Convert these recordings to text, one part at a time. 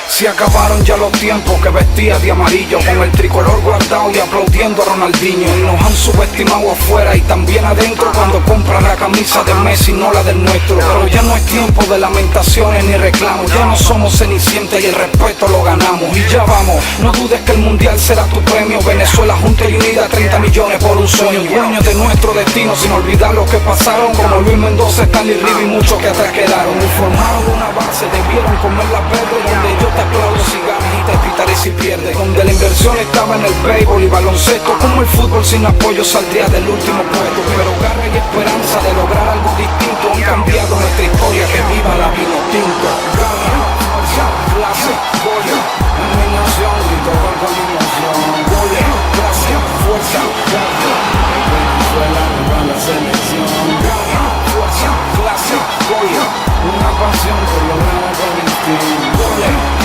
Se acabaron ya los tiempos que vestía de amarillo, con el tricolor guardado y aplaudiendo a Ronaldinho. Y nos han subestimado afuera y también adentro cuando compran la camisa de Messi, no la del nuestro. Pero ya no es tiempo de lamentaciones ni reclamos, ya no somos cenicientas y el respeto lo ganamos. Y ya vamos, no dudes que el mundial será tu premio. Venezuela junta y unida, 30 millones por un sueño. Dueños de nuestro destino sin olvidar lo que pasaron, como Luis Mendoza, Stanley River y muchos que atrás quedaron. Informaron de una base, debieron comer la verde, donde yo te aplaudo si ganas y te pitaré si pierdes. Donde la inversión estaba en el béisbol y baloncesto, como el fútbol sin apoyo saldría del último puesto. Pero garra y esperanza de lograr algo distinto han cambiado nuestra historia, que viva la vino tinto. Garra, fuerza, clase, gol, animación, grito con emoción. Gol, clase, fuerza, garra, Venezuela arriba la selección. Garra, fuerza, clase, gol, una pasión por lograr algo distinto.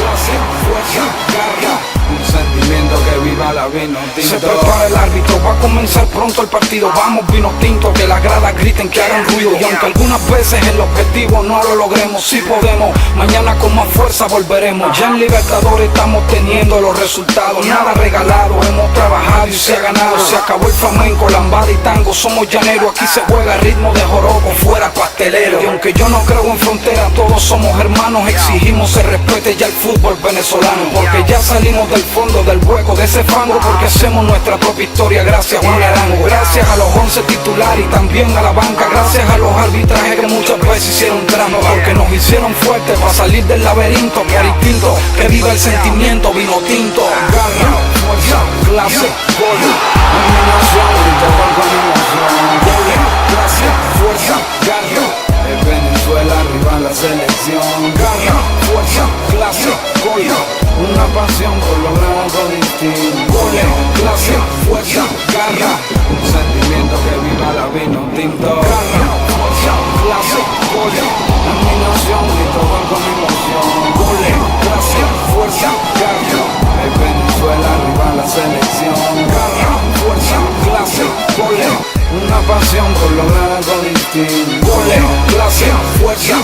Clase, fuerza, garra, un sentimiento que viva la vino tinto. Se prepara el árbitro, va a comenzar pronto el partido. Vamos vino tinto, que las gradas griten, que hagan ruido. Y aunque algunas veces el objetivo no lo logremos, sí podemos, mañana con más fuerza volveremos. Ya en Libertadores estamos teniendo los resultados, nada regalado, hemos trabajado y se ha ganado. Se acabó el flamenco, lambada y tango, somos llaneros. Aquí se juega ritmo de joropo, fuera pastelero. Y aunque yo no creo en frontera, todos somos hermanos. Exigimos se respete ya el fútbol venezolano, porque ya salimos del fondo del hueco de ese fango, porque hacemos nuestra propia historia gracias a Juan Arango. Gracias a los 11 titulares y también a la banca, gracias a los arbitrajes que muchas veces hicieron trampa, porque nos hicieron fuertes para salir del laberinto por instinto. Que viva el sentimiento vino tinto. Garra, fuerza, clase, gol, animación, grito con emoción. Gol, clase, fuerza, garra, es Venezuela arriba la selección. Garra, fuerza, clase, gol, una pasión por lograr algo distinto. Gol, clase, fuerza, garra, un sentimiento que viva la vino tinto. Garra, fuerza, clase, gol, animación, grito con emoción. Gol, clase, fuerza, garra, es Venezuela arriba la selección. Garra, fuerza, clase, gol, una pasión por lograr algo distinto. Gol, clase, fuerza,